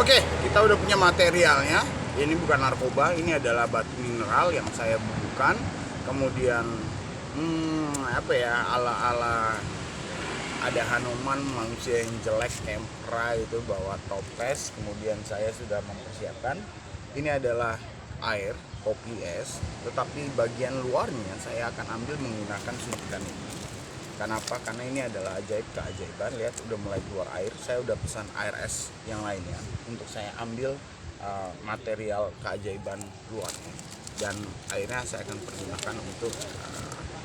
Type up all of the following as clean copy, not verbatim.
Oke, kita udah punya materialnya. Ini bukan narkoba, ini adalah batu mineral yang saya bubuhkan. Kemudian, apa ya, ala-ala ada Hanuman, manusia yang jelek, Empra itu bawa topes. Kemudian saya sudah mempersiapkan. Ini adalah air, kopi es, tetapi bagian luarnya saya akan ambil menggunakan suntikan ini. Kenapa? Karena ini adalah ajaib keajaiban. Lihat, udah mulai keluar air. Saya udah pesan air es yang lainnya untuk saya ambil material keajaiban luarnya. Dan airnya saya akan pergunakan untuk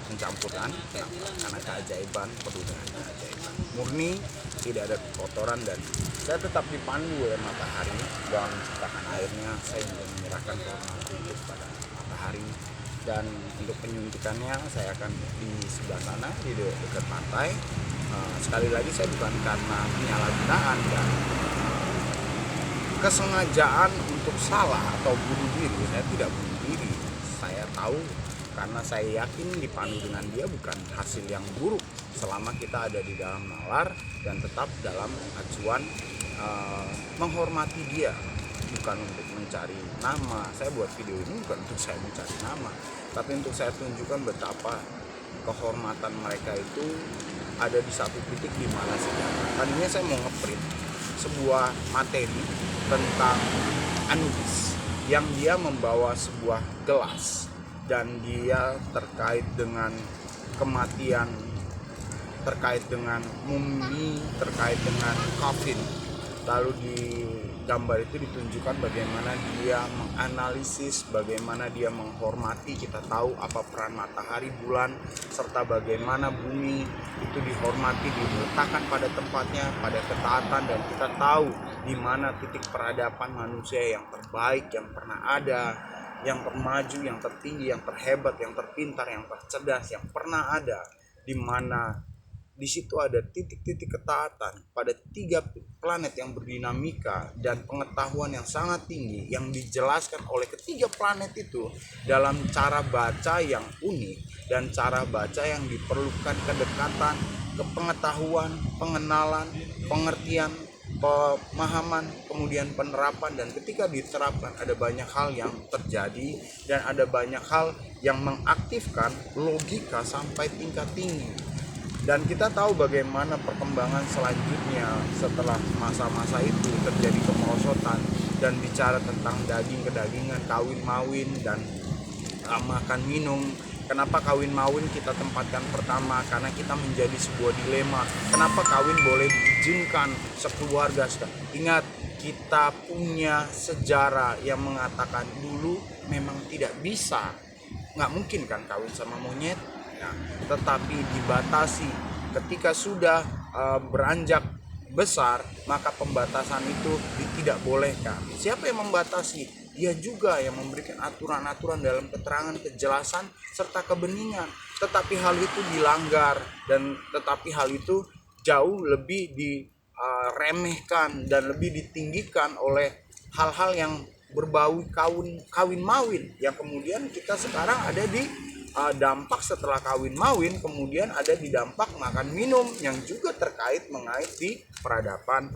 pencampurkan. Kenapa? Karena keajaiban perlu dengan keajaiban. Murni, tidak ada kotoran, dan saya tetap dipandu oleh matahari dalam menciptakan airnya. Saya juga menyerahkan kehormatan itu kepada matahari. Dan untuk penyuntikannya saya akan di sebelah sana, di dekat pantai. Sekali lagi, saya bukan karena penyalahgunaan dan kesengajaan untuk salah atau bunuh diri. Saya tidak bunuh diri. Saya tahu karena saya yakin dipandu dengan dia bukan hasil yang buruk selama kita ada di dalam nalar dan tetap dalam acuan menghormati dia. Bukan untuk mencari nama. Saya buat video ini bukan untuk saya mencari nama, tapi untuk saya tunjukkan betapa kehormatan mereka itu ada di satu titik di mana sejarah. Tadinya saya mau ngeprint sebuah materi tentang Anubis yang dia membawa sebuah gelas dan dia terkait dengan kematian, terkait dengan mumi, terkait dengan kafin. Lalu di gambar itu ditunjukkan bagaimana dia menganalisis, bagaimana dia menghormati. Kita tahu apa peran matahari, bulan, serta bagaimana bumi itu dihormati, diletakkan pada tempatnya, pada ketaatan. Dan kita tahu di mana titik peradaban manusia yang terbaik yang pernah ada, yang termaju, yang tertinggi, yang terhebat, yang terpintar, yang tercerdas, yang pernah ada. Di mana di situ ada titik-titik ketaatan pada 3 planet yang berdinamika dan pengetahuan yang sangat tinggi yang dijelaskan oleh ketiga planet itu dalam cara baca yang unik dan cara baca yang diperlukan kedekatan, kepengetahuan, pengenalan, pengertian, pemahaman, kemudian penerapan. Dan ketika diterapkan ada banyak hal yang terjadi dan ada banyak hal yang mengaktifkan logika sampai tingkat tinggi. Dan kita tahu bagaimana perkembangan selanjutnya setelah masa-masa itu terjadi kemerosotan dan bicara tentang daging kedagingan, kawin mawin, dan makan minum. Kenapa kawin mawin kita tempatkan pertama? Karena kita menjadi sebuah dilema. Kenapa kawin boleh diizinkan sekeluarga? Ingat, kita punya sejarah yang mengatakan dulu memang tidak bisa, nggak mungkin kan kawin sama monyet. Nah, tetapi dibatasi ketika sudah beranjak besar, maka pembatasan itu tidak bolehkan. Siapa yang membatasi? Dia juga yang memberikan aturan-aturan dalam keterangan, kejelasan, serta kebeningan. Tetapi hal itu dilanggar, dan tetapi hal itu jauh lebih diremehkan dan lebih ditinggikan oleh hal-hal yang berbau kawin mawin, yang kemudian kita sekarang ada di dampak setelah kawin mawin, kemudian ada di dampak makan minum yang juga terkait mengait di peradaban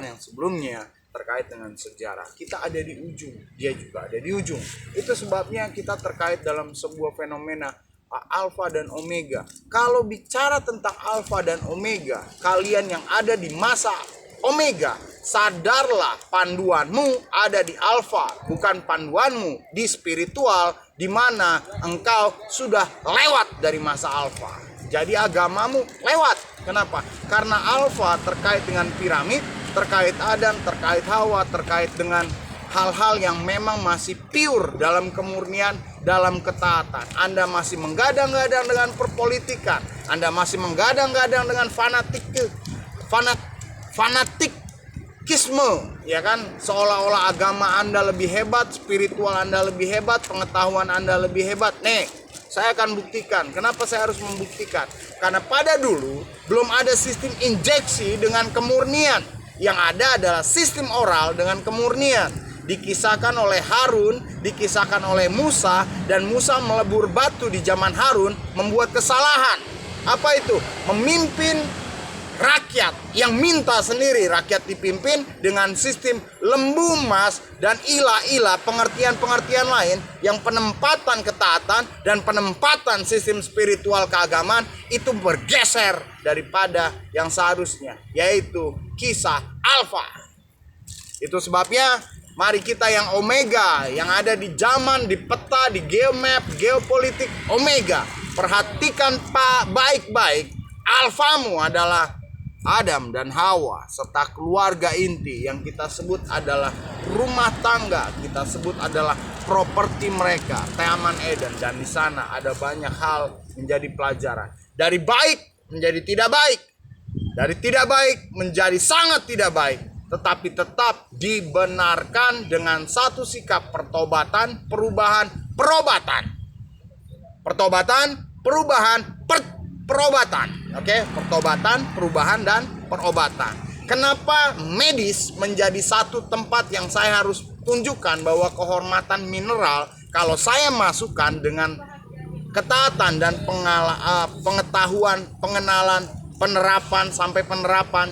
yang sebelumnya terkait dengan sejarah. Kita ada di ujung, dia juga ada di ujung. Itu sebabnya kita terkait dalam sebuah fenomena alfa dan omega. Kalau bicara tentang alfa dan omega, kalian yang ada di masa omega, sadarlah panduanmu ada di alfa, bukan panduanmu di spiritual, di mana engkau sudah lewat dari masa alfa. Jadi agamamu lewat. Kenapa? Karena alfa terkait dengan piramid, terkait Adam, terkait Hawa, terkait dengan hal-hal yang memang masih pure dalam kemurnian, dalam ketaatan. Anda masih menggadang-gadang dengan perpolitikan, Anda masih menggadang-gadang dengan fanatikisme, ya kan? Seolah-olah agama Anda lebih hebat, spiritual Anda lebih hebat, pengetahuan Anda lebih hebat. Nih, saya akan buktikan. Kenapa saya harus membuktikan? Karena pada dulu belum ada sistem injeksi dengan kemurnian. Yang ada adalah sistem oral dengan kemurnian. Dikisahkan oleh Harun, dikisahkan oleh Musa, dan Musa melebur batu di zaman Harun membuat kesalahan. Apa itu? Memimpin rakyat yang minta sendiri rakyat dipimpin dengan sistem lembu emas dan ilah-ilah pengertian-pengertian lain yang penempatan ketaatan dan penempatan sistem spiritual keagamaan itu bergeser daripada yang seharusnya, yaitu kisah alfa. Itu sebabnya mari kita yang omega, yang ada di zaman, di peta, di geomap, geopolitik omega, perhatikan Pak baik-baik. Alfamu adalah Adam dan Hawa serta keluarga inti yang kita sebut adalah rumah tangga, kita sebut adalah properti mereka, Taman Eden. Dan di sana ada banyak hal menjadi pelajaran. Dari baik menjadi tidak baik, dari tidak baik menjadi sangat tidak baik, tetapi tetap dibenarkan dengan satu sikap pertobatan, perubahan, perobatan. Pertobatan, perubahan, perobatan. Oke, pertobatan, perubahan, dan perobatan. Kenapa medis menjadi satu tempat yang saya harus tunjukkan bahwa kehormatan mineral kalau saya masukkan dengan ketaatan dan pengetahuan, pengenalan, penerapan sampai penerapan,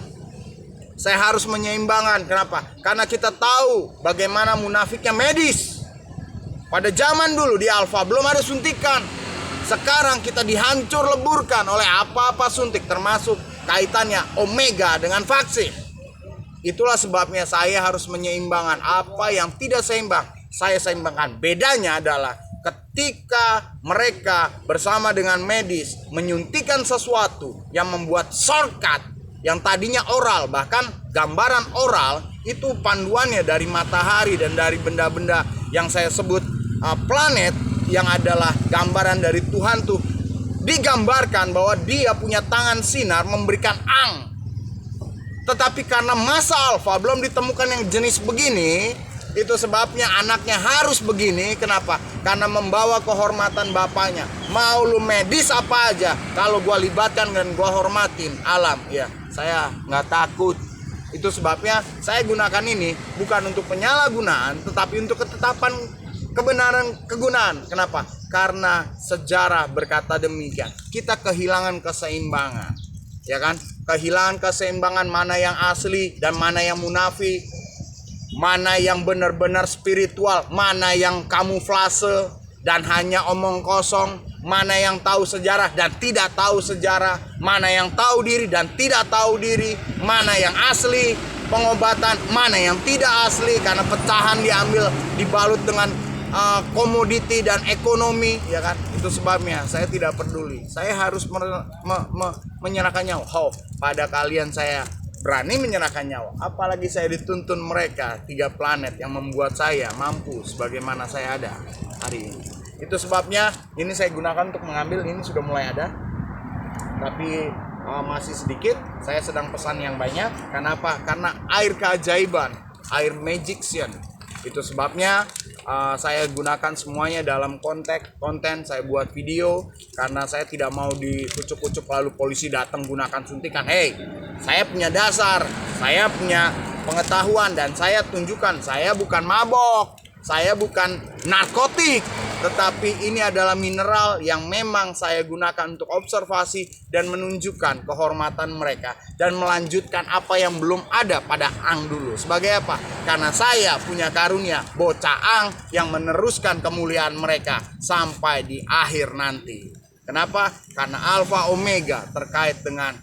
saya harus menyeimbangkan. Kenapa? Karena kita tahu bagaimana munafiknya medis. Pada zaman dulu di Alfa belum ada suntikan. Sekarang kita dihancur leburkan oleh apa-apa suntik, termasuk kaitannya omega dengan vaksin. Itulah sebabnya saya harus menyeimbangkan. Apa yang tidak seimbang, saya seimbangkan. Bedanya adalah ketika mereka bersama dengan medis menyuntikan sesuatu yang membuat shortcut, yang tadinya oral, bahkan gambaran oral itu panduannya dari matahari dan dari benda-benda yang saya sebut planet, yang adalah gambaran dari Tuhan tuh, digambarkan bahwa dia punya tangan sinar memberikan ang. Tetapi karena masa alfa belum ditemukan yang jenis begini, itu sebabnya anaknya harus begini. Kenapa? Karena membawa kehormatan bapaknya. Mau lu medis apa aja, kalau gua libatkan dan gua hormatin alam, ya saya nggak takut. Itu sebabnya saya gunakan ini bukan untuk penyalahgunaan, tetapi untuk ketetapan kebenaran kegunaan. Kenapa? Karena sejarah berkata demikian. Kita kehilangan keseimbangan, ya kan? Kehilangan keseimbangan, mana yang asli dan mana yang munafik, mana yang benar-benar spiritual, mana yang kamuflase dan hanya omong kosong, mana yang tahu sejarah dan tidak tahu sejarah, mana yang tahu diri dan tidak tahu diri, mana yang asli pengobatan, mana yang tidak asli karena pecahan diambil dibalut dengan komoditi dan ekonomi, ya kan? Itu sebabnya saya tidak peduli. Saya harus menyerahkan nyawa. Pada kalian saya berani menyerahkan nyawa, apalagi saya dituntun mereka 3 planet yang membuat saya mampu sebagaimana saya ada hari ini. Itu sebabnya ini saya gunakan untuk mengambil. Ini sudah mulai ada, tapi masih sedikit. Saya sedang pesan yang banyak. Kenapa? Karena air keajaiban, air magician. Itu sebabnya saya gunakan semuanya dalam konten. Saya buat video karena saya tidak mau dikucuk-kucuk lalu polisi datang gunakan suntikan. Hey, saya punya dasar, saya punya pengetahuan, dan saya tunjukkan saya bukan mabok, saya bukan narkotik, tetapi ini adalah mineral yang memang saya gunakan untuk observasi dan menunjukkan kehormatan mereka dan melanjutkan apa yang belum ada pada Ang dulu. Sebagai apa? Karena saya punya karunia bocah Ang yang meneruskan kemuliaan mereka sampai di akhir nanti. Kenapa? Karena Alfa Omega terkait dengan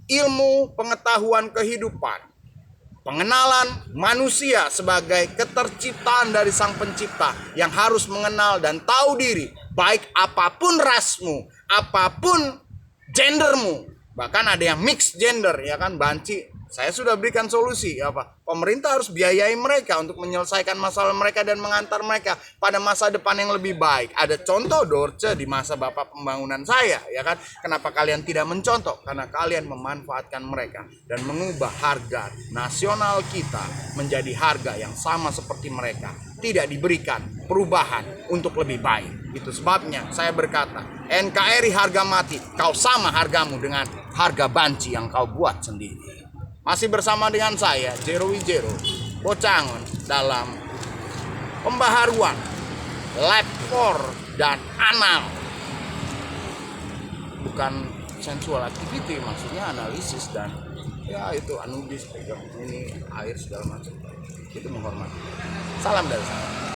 ilmu pengetahuan kehidupan, pengenalan manusia sebagai keterciptaan dari Sang Pencipta yang harus mengenal dan tahu diri, baik apapun rasmu, apapun gendermu. Bahkan ada yang mix gender, ya kan, banci. Saya sudah berikan solusi, apa? Pemerintah harus biayai mereka untuk menyelesaikan masalah mereka dan mengantar mereka pada masa depan yang lebih baik. Ada contoh Dorce di masa Bapak pembangunan saya, ya kan? Kenapa kalian tidak mencontoh? Karena kalian memanfaatkan mereka dan mengubah harga nasional kita menjadi harga yang sama seperti mereka. Tidak diberikan perubahan untuk lebih baik. Itu sebabnya saya berkata, NKRI harga mati, kau sama hargamu dengan harga banci yang kau buat sendiri. Masih bersama dengan saya, Jero Wijero, Bocangon, dalam pembaharuan Lab 4 dan anal. Bukan sensual activity, maksudnya analisis dan ya itu Anubis pegang ini air segala macam, itu menghormati. Salam dari saya.